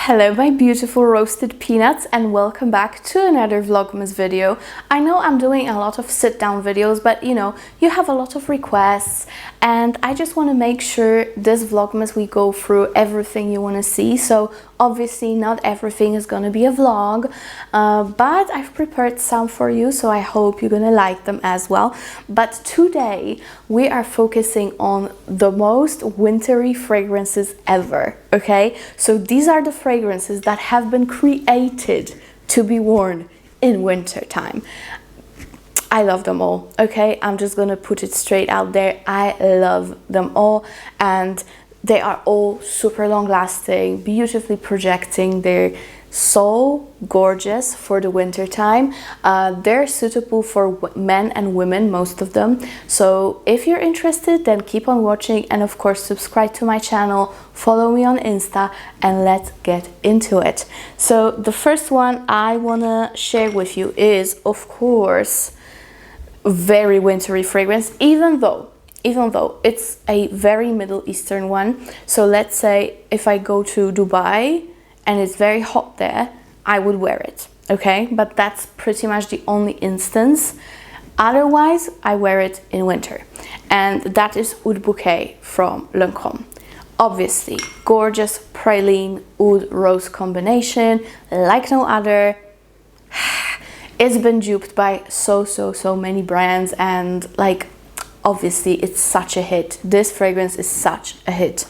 Hello my beautiful roasted peanuts, and welcome back to another Vlogmas video. I know I'm doing a lot of sit down videos, but you know, you have a lot of requests and I just want to make sure this Vlogmas we go through everything you want to see. So obviously not everything is going to be a vlog, but I've prepared some for you, so I hope you're gonna like them as well. But today we are focusing on the most wintry fragrances ever, okay? So these are the fragrances that have been created to be worn in winter time. I love them all, okay? I'm just gonna put it straight out there. I love them all, and they are all super long lasting, beautifully projecting. They're so gorgeous for the winter time. They're suitable for men and women, most of them. So if you're interested, then keep on watching, and of course subscribe to my channel, follow me on Insta, and let's get into it. So the first one I wanna share with you is, of course, very wintry fragrance, even though it's a very Middle Eastern one. So let's say if I go to Dubai and it's very hot there, I would wear it, okay? But that's pretty much the only instance. Otherwise, I wear it in winter. And that is Oud Bouquet from Lancôme. Obviously, gorgeous praline oud rose combination, like no other. It's been duped by so many brands, and like, obviously it's such a hit. This fragrance is such a hit.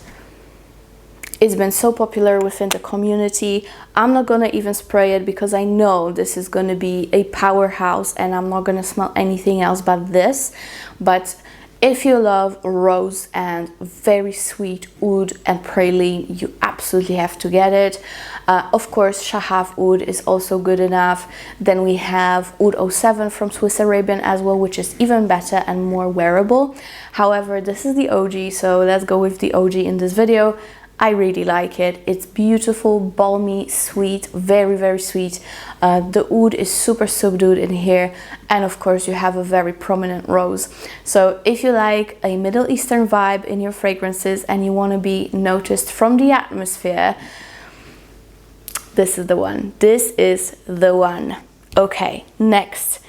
It's been so popular within the community. I'm not gonna even spray it because I know this is gonna be a powerhouse and I'm not gonna smell anything else but this. But if you love rose and very sweet oud and praline, you absolutely have to get it. Of course, Shahaf Oud is also good enough. Then we have Oud 07 from Swiss Arabian as well, which is even better and more wearable. However, this is the OG, so let's go with the OG in this video. I really like it. It's beautiful, balmy, sweet, very sweet. The oud is super subdued in here, and of course you have a very prominent rose. So if you like a Middle Eastern vibe in your fragrances and you want to be noticed from the atmosphere, this is the one. This is the one. Okay, next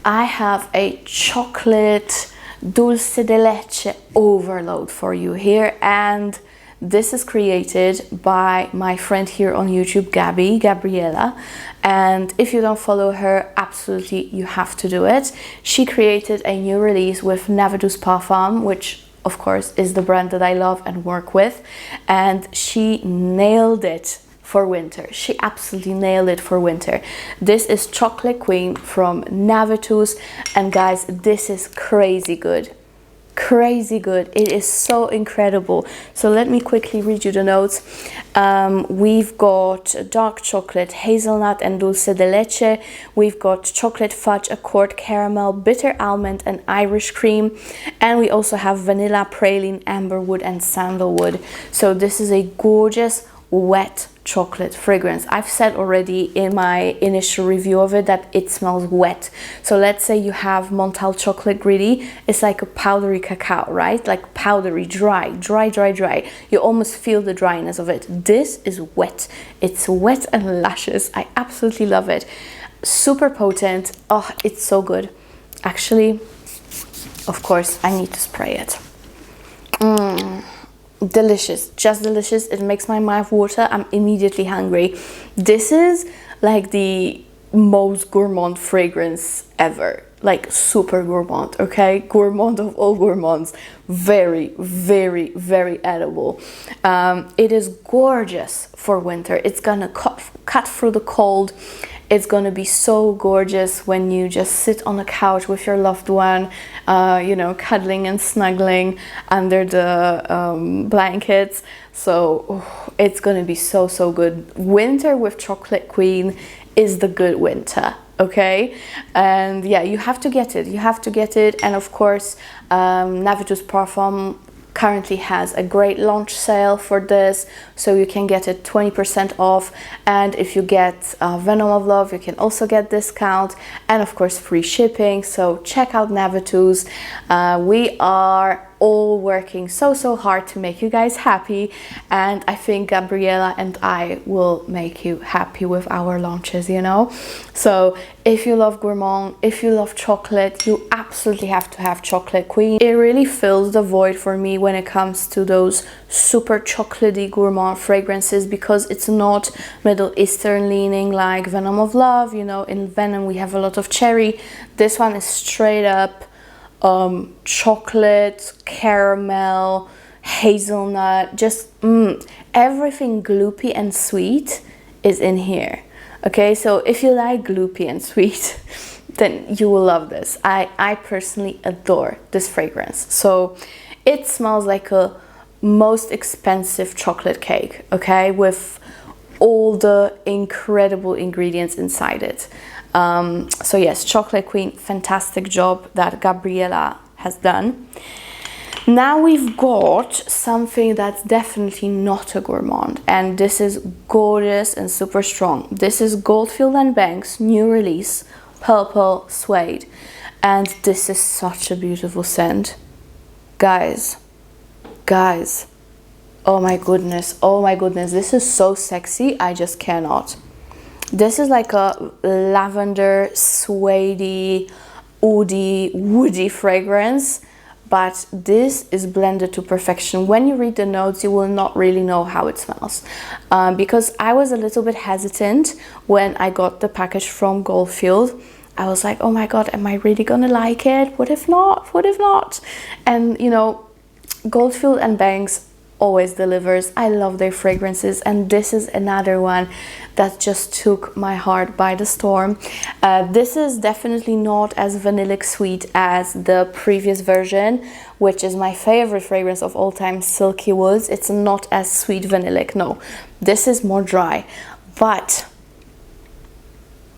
I have a chocolate dulce de leche overload for you here, and this is created by my friend here on YouTube, Gabriela, and if you don't follow her, absolutely you have to do it. She created a new release with Navitus Parfums, which of course is the brand that I love and work with, and she nailed it for winter. She absolutely nailed it for winter. This is Chocolate Queen from Navitus, and guys, this is crazy good. Crazy good. It is so incredible. So let me quickly read you the notes. We've got dark chocolate, hazelnut and dulce de leche. We've got chocolate fudge, accord caramel, bitter almond and Irish cream, and we also have vanilla, praline, amberwood and sandalwood. So this is a gorgeous wet chocolate fragrance. I've said already in my initial review of it that it smells wet. So let's say you have Montale chocolate gritty. It's like a powdery cacao, right? Like powdery, dry. You almost feel the dryness of it. This is wet. It's wet and luscious. I absolutely love it. Super potent. Oh, it's so good. Actually, of course, I need to spray it. Delicious, just delicious. It makes my mouth water. I'm immediately hungry. This is like the most gourmand fragrance ever, like super gourmand, okay? Gourmand of all gourmands. Very edible. It is gorgeous for winter. It's gonna cut through the cold. It's gonna be so gorgeous when you just sit on a couch with your loved one, you know, cuddling and snuggling under the blankets. So it's gonna be so good. Winter with Chocolate Queen is the good winter, okay? And yeah, you have to get it. You have to get it. And of course, Navitus Parfums currently has a great launch sale for this, so you can get it 20% off, and if you get Venom of Love, you can also get discount, and of course free shipping. So check out Navitus. We are all working so hard to make you guys happy, and I think Gabriella and I will make you happy with our launches, you know. So if you love gourmand, if you love chocolate, you absolutely have to have Chocolate Queen. It really fills the void for me when it comes to those super chocolatey gourmand fragrances, because it's not Middle Eastern leaning like Venom of Love, you know. In Venom we have a lot of cherry. This one is straight up chocolate, caramel, hazelnut, just everything gloopy and sweet is in here. Okay, so if you like gloopy and sweet, then you will love this. I personally adore this fragrance. So it smells like a most expensive chocolate cake, okay, with all the incredible ingredients inside it. So yes, Chocolate Queen, fantastic job that Gabriella has done. Now we've got something that's definitely not a gourmand, and this is gorgeous and super strong. This is Goldfield and Banks' new release, Purple Suede, and this is such a beautiful scent. Guys, oh my goodness, this is so sexy, I just cannot. This is like a lavender, suede-y, oudy, woody fragrance, but this is blended to perfection. When you read the notes, you will not really know how it smells, because I was a little bit hesitant when I got the package from Goldfield. I was like, oh my god, am I really gonna like it? What if not? What if not? And you know, Goldfield and Banks always delivers. I love their fragrances, and this is another one that just took my heart by the storm. This is definitely not as vanillic sweet as the previous version, which is my favorite fragrance of all time, Silky Woods. It's not as sweet vanillic, no. This is more dry, but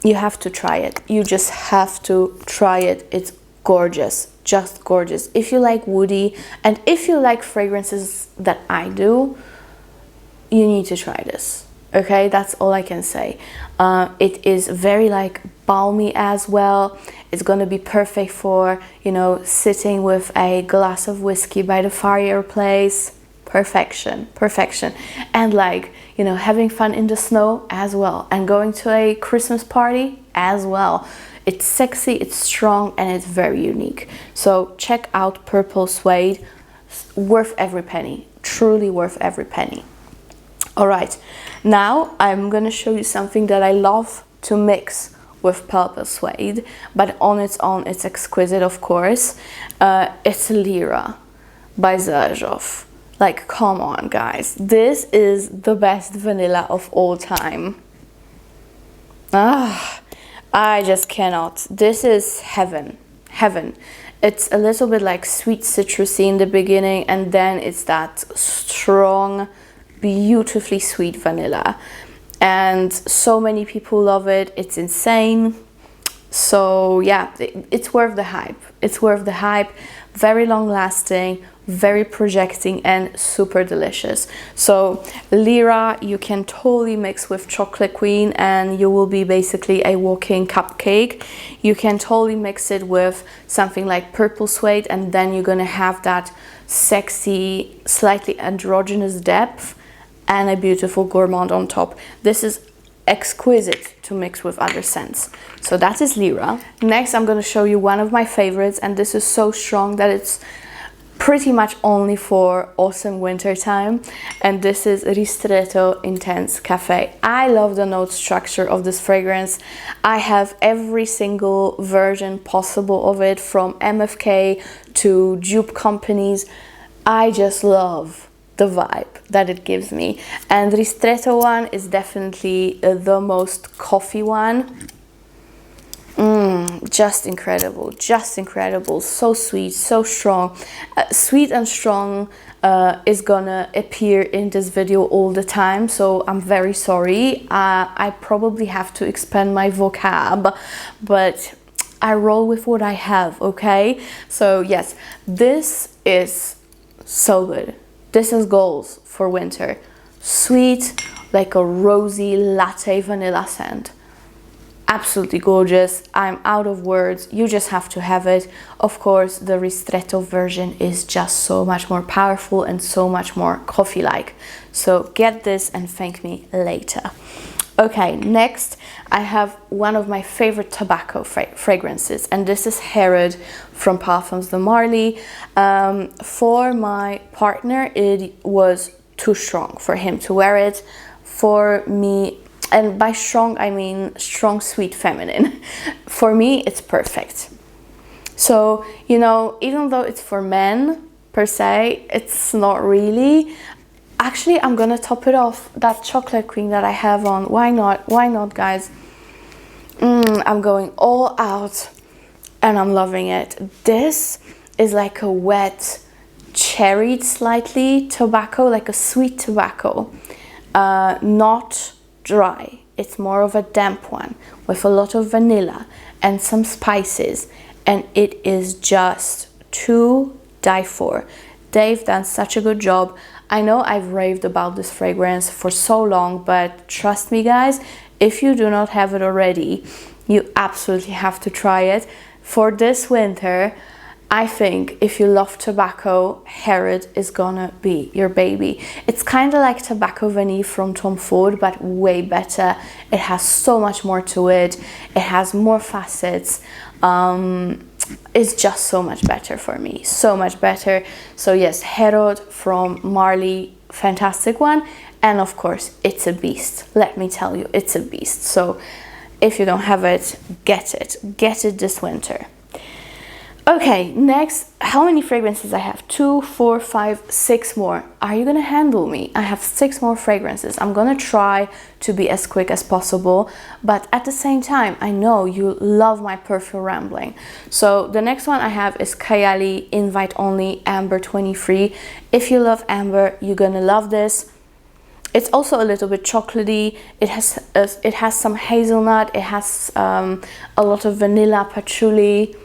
you have to try it. You just have to try it. It's gorgeous, just gorgeous. If you like woody, and if you like fragrances that I do, you need to try this. Okay, that's all I can say. It is very like balmy as well. It's gonna be perfect for, you know, sitting with a glass of whiskey by the fireplace. Perfection, perfection. And like, you know, having fun in the snow as well, and going to a Christmas party as well. It's sexy, it's strong, and it's very unique. So check out Purple Suede. Worth every penny, truly worth every penny. All right, now I'm gonna show you something that I love to mix with Purple Suede, but on its own it's exquisite, of course. It's Lira by Xerjoff. Like, come on guys, this is the best vanilla of all time. I just cannot. This is heaven, heaven. It's a little bit like sweet citrusy in the beginning, and then it's that strong, beautifully sweet vanilla, and so many people love it. It's insane. So yeah, it's worth the hype. It's worth the hype. Very long lasting, very projecting, and super delicious. So Lira you can totally mix with Chocolate Queen, and you will be basically a walking cupcake. You can totally mix it with something like Purple Suede, and then you're gonna have that sexy, slightly androgynous depth and a beautiful gourmand on top. This is exquisite to mix with other scents. So that is Lira. Next I'm going to show you one of my favorites, and this is so strong that it's pretty much only for autumn winter time, and this is Ristretto Intense Cafe. I love the note structure of this fragrance. I have every single version possible of it, from MFK to dupe companies. I just love the vibe that it gives me, and Ristretto one is definitely the most coffee one. Just incredible, so sweet, so strong. Sweet and strong is gonna appear in this video all the time, so I'm very sorry. I probably have to expand my vocab, but I roll with what I have, okay? So yes, this is so good. This is goals for winter. Sweet, like a rosy latte vanilla scent. absolutely gorgeous. I'm out of words. You just have to have it. Of course, the Ristretto version is just so much more powerful and so much more coffee-like. So get this and thank me later. Okay, next I have one of my favorite tobacco fragrances, and this is Herod from Parfums de Marly. For my partner, it was too strong for him to wear it. For me, and by strong I mean strong, sweet, feminine. For me, it's perfect. So, you know, even though it's for men per se, it's not really. Actually, I'm gonna top it off that chocolate cream that I have on. Why not? Why not, guys? I'm going all out and I'm loving it. This is like a wet, cherried slightly tobacco, like a sweet tobacco. Not dry. It's more of a damp one with a lot of vanilla and some spices. And it is just to die for. They've done such a good job. I know I've raved about this fragrance for so long, but trust me, guys, if you do not have it already, you absolutely have to try it. For this winter, I think if you love tobacco, Herod is gonna be your baby. It's kind of like Tobacco Vanille from Tom Ford, but way better. It has so much more to it. It has more facets. It's just so much better for me, so much better. So yes, Herod from Marly, fantastic one. And of course, it's a beast. Let me tell you, it's a beast. So if you don't have it, get it this winter. Okay, next, how many fragrances I have? 2, 4, 5, 6 more. Are you gonna handle me? I have 6 more fragrances. I'm gonna try to be as quick as possible, but at the same time, I know you love my perfume rambling. So the next one I have is Kayali Invite Only Amber 23. If you love amber, you're gonna love this. It's also a little bit chocolatey. It has some hazelnut. It has a lot of vanilla, patchouli.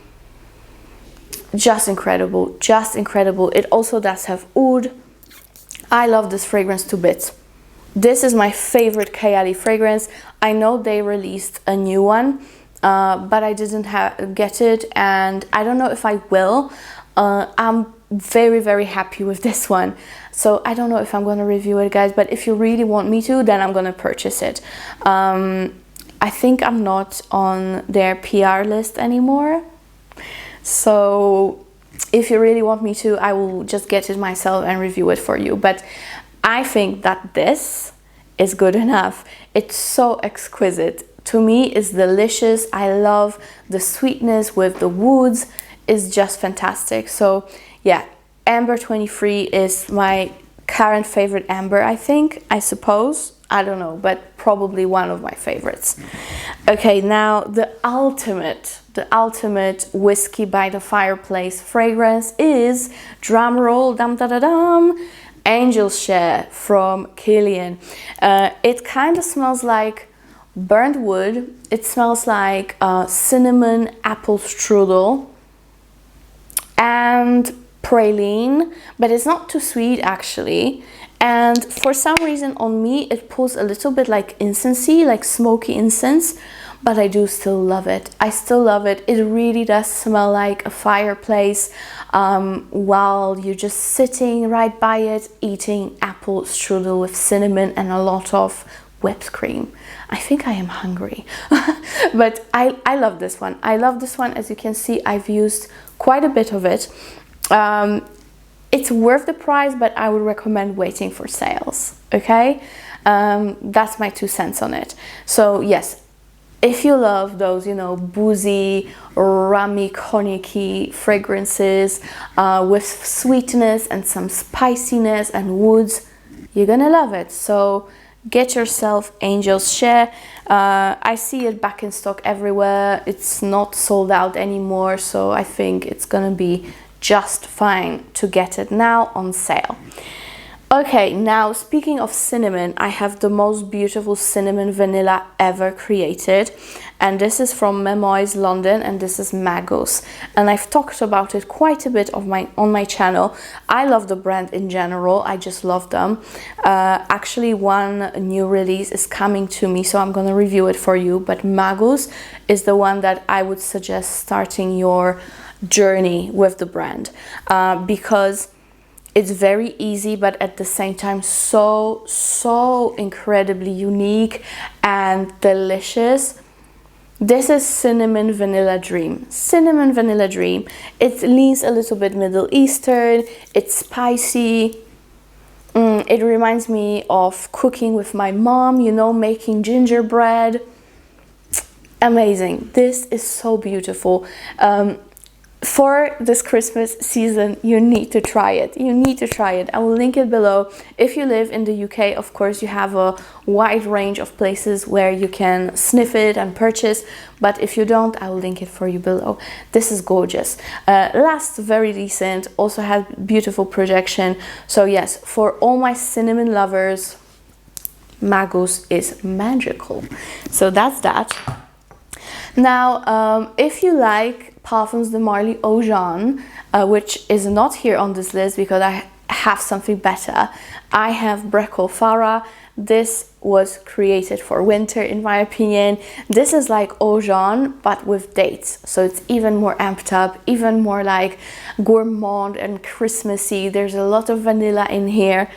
Just incredible, just incredible. It also does have oud. I love this fragrance to bits. This is my favorite Kayali fragrance. I know they released a new one, but I didn't get it, and I don't know if I will. I'm very, very happy with this one. So I don't know if I'm gonna review it, guys, but if you really want me to, then I'm gonna purchase it. I think I'm not on their PR list anymore. So if you really want me to, I will just get it myself and review it for you. But I think that this is good enough. It's so exquisite. To me, it's delicious. I love the sweetness with the woods. It's just fantastic. So yeah, Amber 23 is my current favorite amber, I suppose. I don't know, but probably one of my favorites. Okay, now the ultimate whiskey by the fireplace fragrance is, drum roll, dum da da dum, Angel's Share from Kilian. It kind of smells like burnt wood. It smells like cinnamon apple strudel and praline, but it's not too sweet actually. And for some reason on me, it pulls a little bit like incensey, like smoky incense, but I do still love it. I still love it. It really does smell like a fireplace while you're just sitting right by it, eating apple strudel with cinnamon and a lot of whipped cream. I think I am hungry. But I love this one. I love this one. As you can see, I've used quite a bit of it. It's worth the price, but I would recommend waiting for sales, okay? That's my 2 cents on it. So yes, if you love those, you know, boozy, rummy, cognac-y fragrances with sweetness and some spiciness and woods, you're gonna love it. So get yourself Angel's Share. I see it back in stock everywhere. It's not sold out anymore, so I think it's gonna be just fine to get it now on sale. Okay, now speaking of cinnamon, I have the most beautiful cinnamon vanilla ever created, and this is from Memoize London, and this is Magus, and I've talked about it quite a bit on my channel. I love the brand in general, I just love them. Actually, one new release is coming to me, so I'm gonna review it for you, but Magus is the one that I would suggest starting your journey with the brand, because it's very easy, but at the same time so incredibly unique and delicious. This is Cinnamon Vanilla Dream. Cinnamon Vanilla Dream. It leans a little bit Middle Eastern. It's spicy. It reminds me of cooking with my mom, you know, making gingerbread. Amazing. This is so beautiful. For this Christmas season, you need to try it. You need to try it. I will link it below. If you live in the UK, of course, you have a wide range of places where you can sniff it and purchase. But if you don't, I will link it for you below. This is gorgeous. Lasts very decent. Also has beautiful projection. So yes, for all my cinnamon lovers, Magus is magical. So that's that. Now, if you like Parfums de Marly Eau Jaune, which is not here on this list because I have something better, I have Brecourt Farah. This was created for winter, in my opinion. This is like Eau Jaune, but with dates. So it's even more amped up, even more like gourmand and Christmassy. There's a lot of vanilla in here.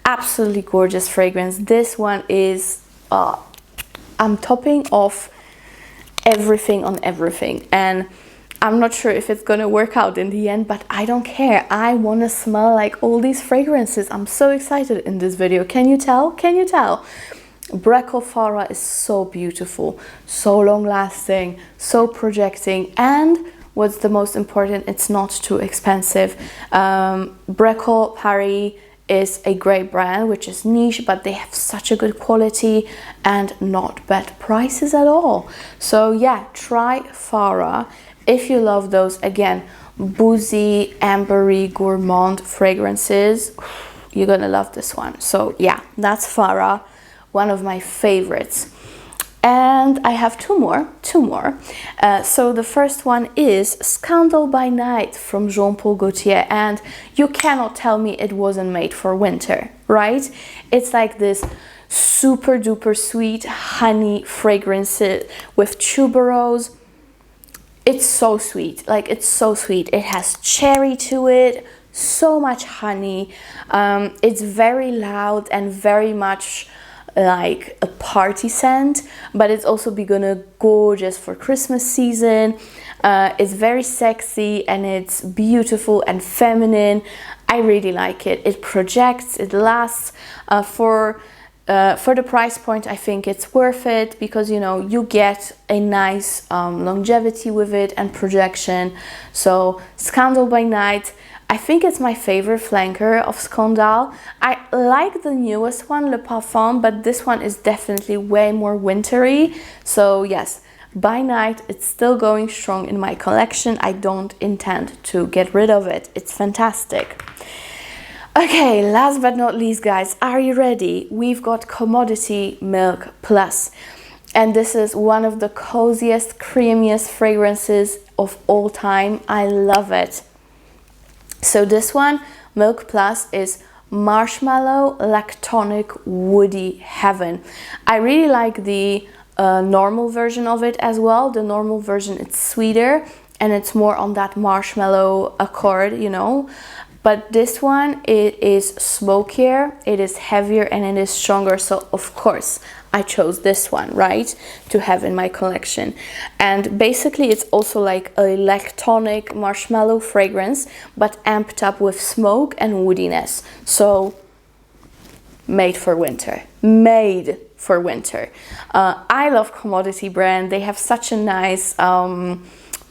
Absolutely gorgeous fragrance. This one is, I'm topping off everything on everything, and I'm not sure if it's gonna work out in the end, but I don't care. I wanna smell like all these fragrances. I'm so excited in this video. Can you tell? Can you tell? Brecourt Farah is so beautiful, so long lasting, so projecting, and what's the most important, it's not too expensive. Brecourt Paris is a great brand, which is niche, but they have such a good quality and not bad prices at all. So yeah, try Farah if you love those, again, boozy, ambery, gourmand fragrances. You're gonna love this one. So yeah, that's Farah, one of my favorites. And I have two more. So the first one is Scandal by Night from Jean-Paul Gaultier, and you cannot tell me it wasn't made for winter, right? It's like this super duper sweet honey fragrance with tuberose. It's so sweet, like it's so sweet. It has cherry to it, so much honey. It's very loud and very much like a party scent, but it's also gonna gorgeous for Christmas season. It's very sexy and it's beautiful and feminine. I really like it. It projects, it lasts. For the price point, I think it's worth it because, you know, you get a nice longevity with it and projection. So Scandal by Night, I think it's my favorite flanker of Scandal. I like the newest one, Le Parfum, but this one is definitely way more wintry. So yes, by night, it's still going strong in my collection. I don't intend to get rid of it. It's fantastic. Okay, last but not least, guys, are you ready? We've got Commodity Milk Plus. And this is one of the coziest, creamiest fragrances of all time. I love it. So this one, Milk Plus, is Marshmallow Lactonic Woody Heaven. I really like the normal version of it as well. The normal version, it's sweeter and it's more on that marshmallow accord, you know. But this one, it is smokier, it is heavier, and it is stronger. So of course I chose this one, right, to have in my collection. And basically it's also like a lactonic marshmallow fragrance, but amped up with smoke and woodiness. So made for winter. Made for winter. I love Commodity brand. They have such a nice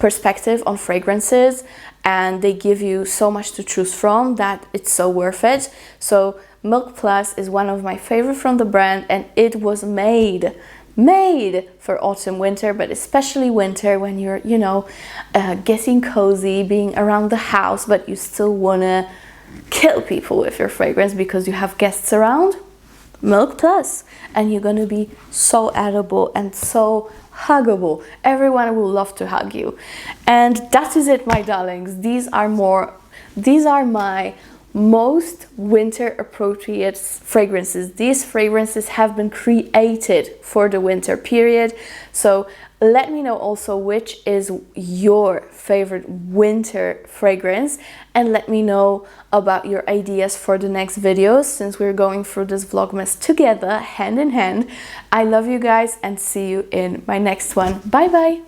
perspective on fragrances, and they give you so much to choose from that it's so worth it. So Milk Plus is one of my favorite from the brand, and it was made for autumn winter, but especially winter when you're, you know, getting cozy, being around the house, but you still wanna kill people with your fragrance because you have guests around, Milk Plus, and you're gonna be so edible and so huggable. Everyone will love to hug you. And that is it, my darlings. These are my most winter appropriate fragrances. These fragrances have been created for the winter period. So let me know also which is your favorite winter fragrance, and let me know about your ideas for the next videos, since we're going through this Vlogmas together, hand in hand. I love you guys and see you in my next one. Bye bye.